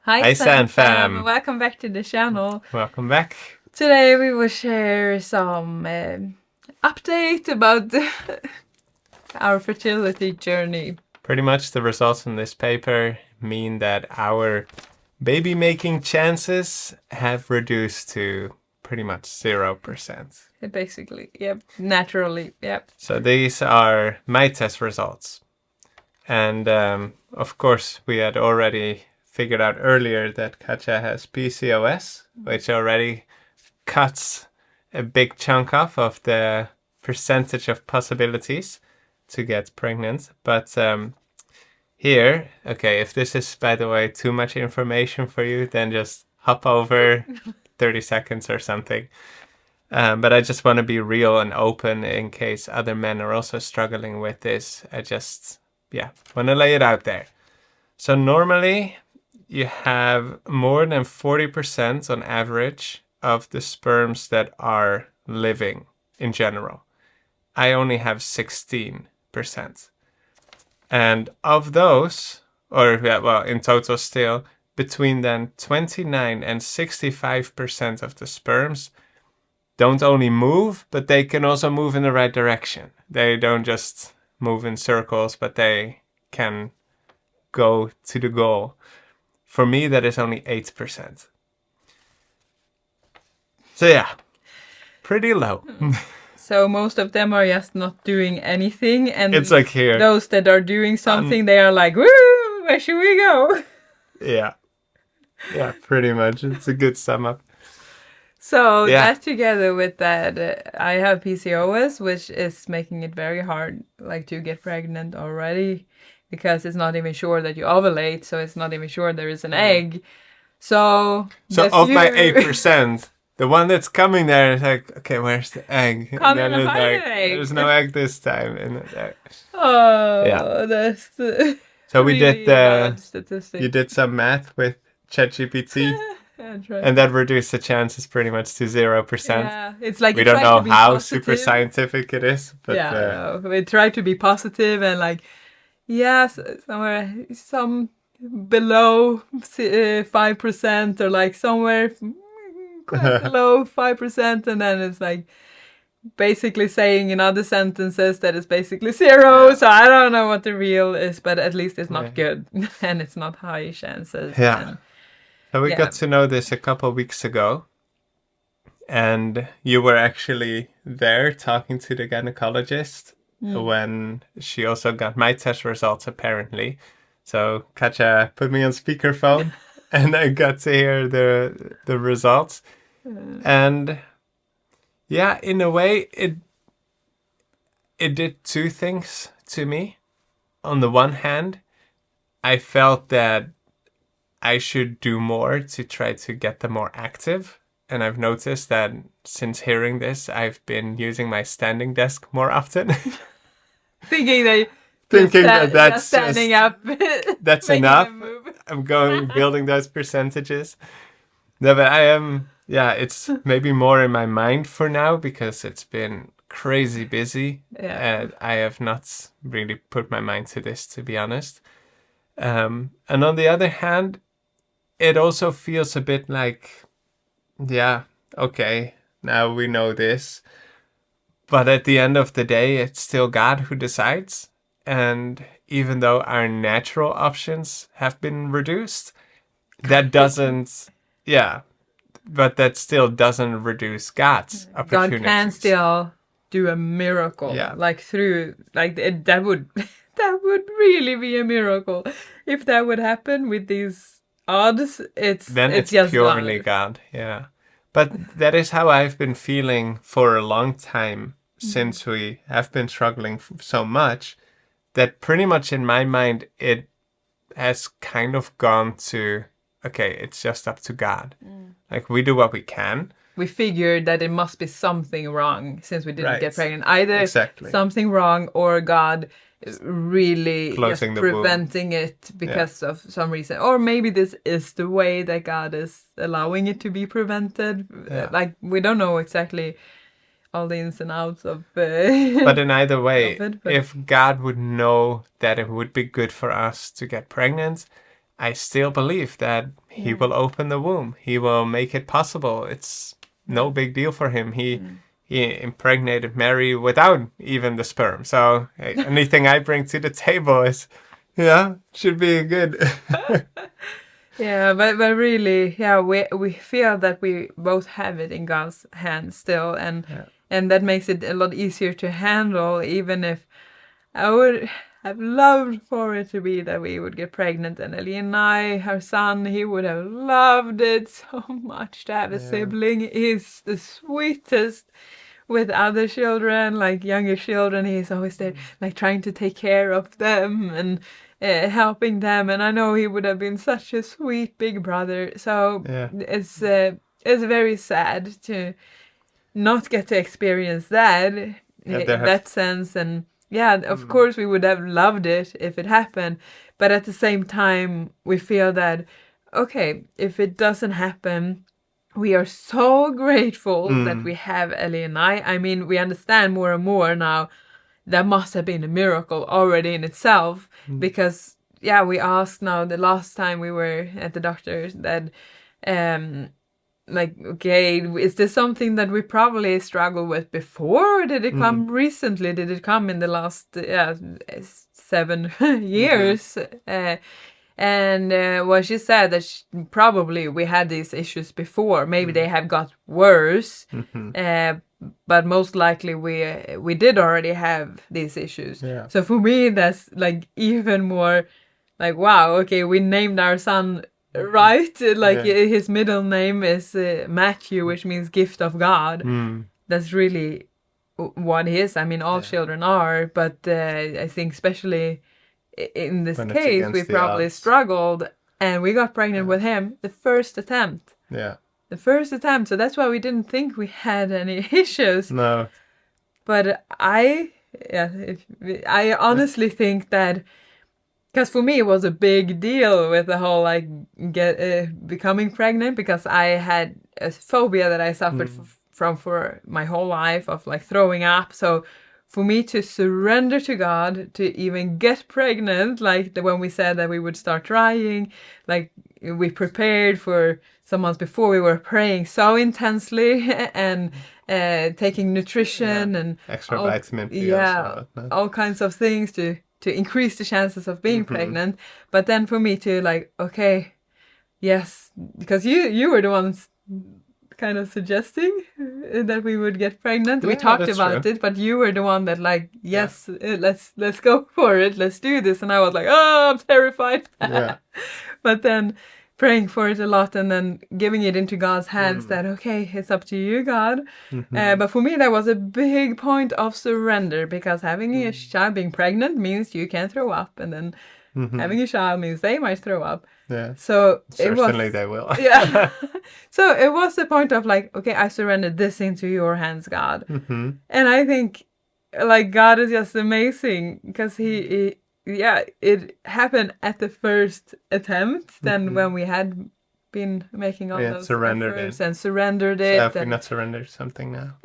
Hi San Fam, fam. welcome back to the channel. Welcome back. Today we will share some update about our fertility journey. Pretty much the results in this paper mean that our baby making chances have reduced to pretty much 0%. Basically, yep, naturally, yep. So these are my test results. And of course, we had already figured out earlier that Katja has PCOS, which already cuts a big chunk off of the percentage of possibilities to get pregnant. But here, okay, if this is, by the way, too much information for you, then just hop over 30 seconds or something. But I just want to be real and open in case other men are also struggling with this. I just, want to lay it out there. So normally you have more than 40% on average of the sperms that are living in general. I only have 16%. And of those, in total still, between then 29 and 65% of the sperms don't only move, but they can also move in the right direction. They don't just move in circles, but they can go to the goal. For me, that is only 8%. So yeah, pretty low. So most of them are just not doing anything, and It's like here. those that are doing something, they are like, woo, where should we go? Yeah, pretty much. It's a good sum up. So that together with that, I have PCOS, which is making it very hard, like to get pregnant already, because it's not even sure that you ovulate, so it's not even sure there is an egg. So of my 8%, the one that's coming there is like, okay, where's the egg? Come and find an egg. There's no egg this time. That's the so really we did bad statistic. You did some math with ChatGPT. Right. And that reduced the chances pretty much to 0%. Yeah, it's like we don't know how positive. super scientific it is, but yeah, we try to be positive and like, yes, somewhere some below 5% or like somewhere quite below 5%, and then it's like basically saying in other sentences that it's basically 0. Yeah. So I don't know what the real is, but at least it's not good and it's not high chances. Yeah. So we got to know this a couple of weeks ago, and you were actually there talking to the gynecologist when she also got my test results, apparently. So Katja put me on speakerphone, and I got to hear the results. And yeah, in a way, it did two things to me. On the one hand, I felt that I should do more to try to get them more active. And I've noticed that since hearing this, I've been using my standing desk more often. Thinking that that's standing just, up. That's enough. I'm building those percentages. No, but I am, it's maybe more in my mind for now because it's been crazy busy. And I have not really put my mind to this, to be honest. And on the other hand, it also feels a bit like, okay, now we know this. But at the end of the day, it's still God who decides. And even though our natural options have been reduced, that doesn't, but that still doesn't reduce God's opportunities. God can still do a miracle. Yeah. Like through, like that would really be a miracle. If that would happen with these odds, it's just purely God. Yeah. But that is how I've been feeling for a long time since we have been struggling so much, that pretty much in my mind it has kind of gone to, okay, it's just up to God. Like we do what we can. We figured that it must be something wrong since we didn't get pregnant. Either something wrong or God really just preventing it because of some reason, or maybe this is the way that God is allowing it to be prevented. Like we don't know exactly all the ins and outs of but in either way, if God would know that it would be good for us to get pregnant, I still believe that He will open the womb. He will make it possible. It's no big deal for him. He impregnated Mary without even the sperm. So anything I bring to the table is, should be good. Yeah, but really, yeah, we feel that we both have it in God's hands still, and that makes it a lot easier to handle. Even if I would have loved for it to be that we would get pregnant, and Elionai, her son, he would have loved it so much to have a sibling. He's the sweetest with other children, like younger children. He's always there, like trying to take care of them and helping them. And I know he would have been such a sweet big brother. So it's very sad to not get to experience that in that sense. And yeah, of course we would have loved it if it happened, but at the same time we feel that, okay, if it doesn't happen, we are so grateful that we have Elionai. I mean, we understand more and more now that must have been a miracle already in itself, because we asked now the last time we were at the doctor's that like, okay, is this something that we probably struggled with before, or did it come recently? Did it come in the last 7 years? And well, she said that probably we had these issues before. Maybe they have got worse, but most likely we did already have these issues. Yeah. So for me, that's like even more like, wow, okay, we named our son right. Like his middle name is Matthew, which means gift of God. That's really what he is. I mean, all children are, but I think especially in this case, we probably struggled, and we got pregnant with him the first attempt. Yeah. The first attempt. So that's why we didn't think we had any issues. No. But I honestly think that, because for me it was a big deal with the whole like becoming pregnant, because I had a phobia that I suffered from for my whole life of like throwing up. So for me to surrender to God, to even get pregnant, like when we said that we would start trying, like we prepared for some months before, we were praying so intensely and taking nutrition and extra vitamin P, all kinds of things to increase the chances of being pregnant. But then for me to like, okay, yes, because you were the ones kind of suggesting that we would get pregnant. We talked about it, but you were the one that like, yes, let's go for it, let's do this. And I was like, oh, I'm terrified. But then praying for it a lot, and then giving it into God's hands, that okay, it's up to you, God. But for me that was a big point of surrender, because having a child, being pregnant, means you can throw up, and then having a child means they might throw up. So certainly they will. So it was the point of like, okay, I surrendered this into your hands, God. And I think like God is just amazing, because he it happened at the first attempt. Then when we had been making all those efforts and surrendered it. So have we not surrendered something now?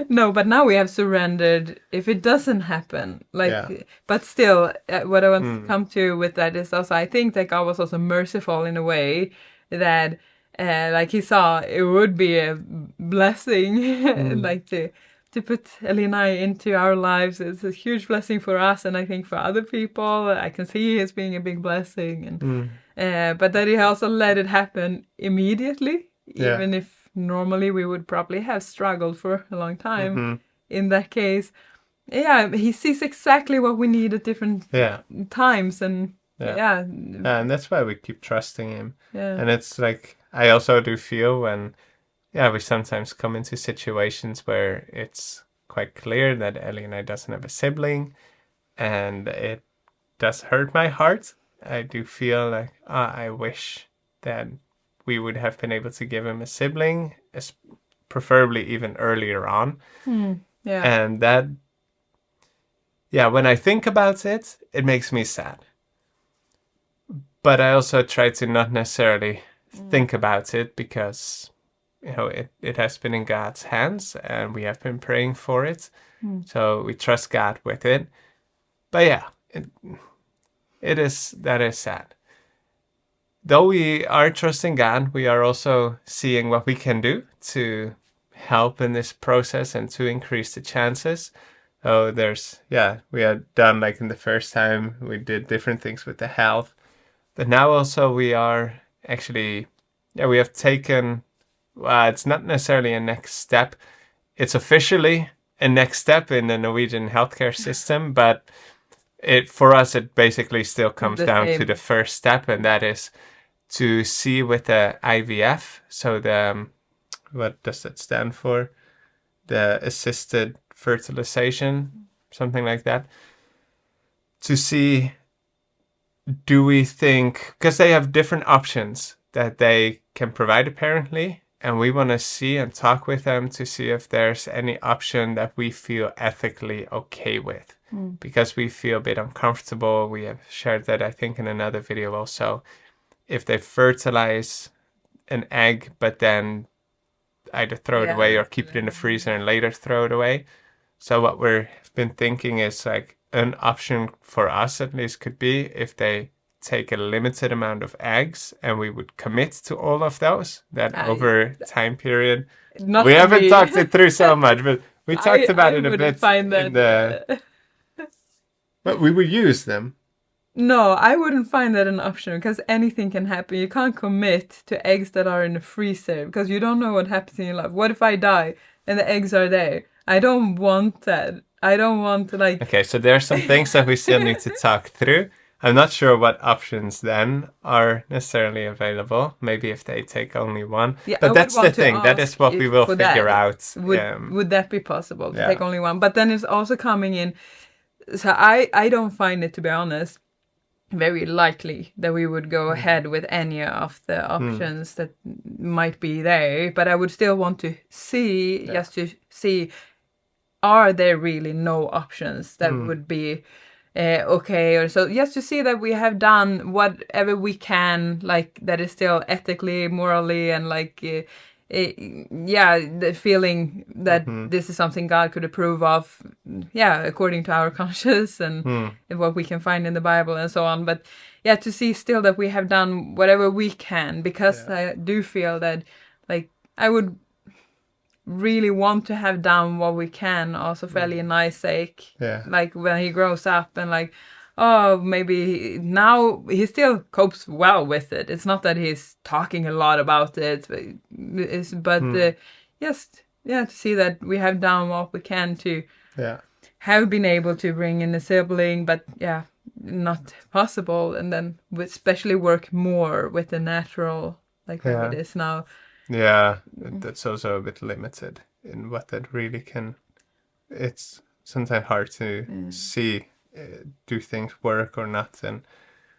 No, but now we have surrendered if it doesn't happen. Like, but still, what I want to come to with that is also, I think that God was also merciful in a way that, like he saw it would be a blessing, like to put Elionai into our lives. It's a huge blessing for us, and I think for other people, I can see it as being a big blessing. And but that he also let it happen immediately, even if normally we would probably have struggled for a long time. In that case, he sees exactly what we need at different times, and and that's why we keep trusting him. And it's like, I also do feel when we sometimes come into situations where it's quite clear that Elionai doesn't have a sibling, and it does hurt my heart. I do feel like I wish that we would have been able to give him a sibling, preferably even earlier on. And that, when I think about it, it makes me sad. But I also try to not necessarily think about it, because, it has been in God's hands, and we have been praying for it. So we trust God with it. But that is sad. though we are trusting God, we are also seeing what we can do to help in this process and to increase the chances. Oh, we had done, like in the first time, we did different things with the health. But now also we are actually, we have taken, it's not necessarily a next step. It's officially a next step in the Norwegian healthcare system, but for us, it basically still comes down to the first step, and that is to see with the IVF. So what does that stand for? The assisted fertilization, something like that. To see, do we think, because they have different options that they can provide apparently, and we want to see and talk with them to see if there's any option that we feel ethically okay with. Because we feel a bit uncomfortable. We have shared that, I think, in another video also. If they fertilize an egg, but then either throw it away or keep it in the freezer and later throw it away. So what we've been thinking is like an option for us at least could be if they take a limited amount of eggs and we would commit to all of those, that over time period. We haven't talked it through so much, but we talked about it a bit in the... But we would use them. No, I wouldn't find that an option because anything can happen. You can't commit to eggs that are in the freezer because you don't know what happens in your life. What if I die and the eggs are there? I don't want that. I don't want to like... Okay, so there are some things that we still need to talk through. I'm not sure what options then are necessarily available. Maybe if they take only one. Yeah, but that's the thing. That is what we will figure out. Would that be possible to take only one? But then it's also coming in... So I don't find it, to be honest, very likely that we would go ahead with any of the options that might be there. But I would still want to see, just to see, are there really no options that would be okay? Or so just to see that we have done whatever we can, like that is still ethically, morally, and like... the feeling that this is something God could approve of, according to our conscience and what we can find in the Bible and so on. But to see still that we have done whatever we can, because I do feel that like I would really want to have done what we can also for Elionai's sake. Like when he grows up and like, oh, maybe now he still copes well with it. It's not that he's talking a lot about it, but to see that we have done what we can to have been able to bring in a sibling, but not possible, and then especially work more with the natural, like it is now. Yeah, that's also a bit limited in what that really can. It's sometimes hard to see. Do things work or not, and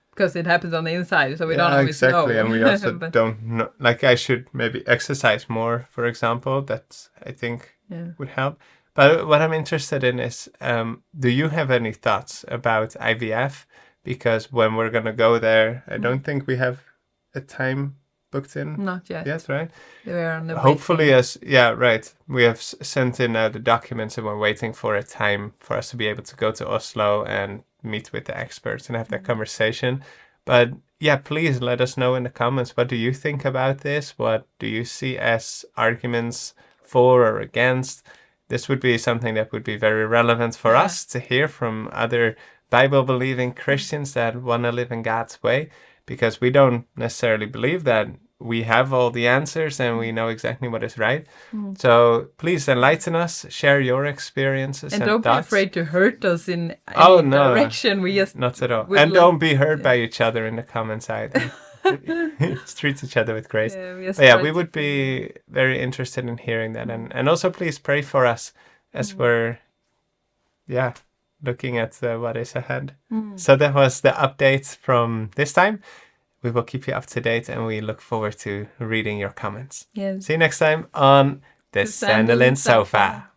because it happens on the inside, so we don't always exactly know. And we also don't know, like I should maybe exercise more, for example. That I think would help. But what I'm interested in is, do you have any thoughts about IVF? Because when we're gonna go there, I don't think we have a time booked in. Not yet. Yes, right? We're on the hopefully right. We have sent in the documents and we're waiting for a time for us to be able to go to Oslo and meet with the experts and have that conversation. But please let us know in the comments, what do you think about this? What do you see as arguments for or against? This would be something that would be very relevant for us to hear from other Bible-believing Christians that want to live in God's way, because we don't necessarily believe that we have all the answers and we know exactly what is right. So please enlighten us, share your experiences and don't thoughts. be afraid to hurt us in any direction. We just not at all. And don't be hurt by each other in the comments either. Just treat each other with grace. We would be very interested in hearing that. And also please pray for us as we're looking at what is ahead. So that was the update from this time. We will keep you up to date and we look forward to reading your comments. Yes. See you next time on the Sandelin Sofa.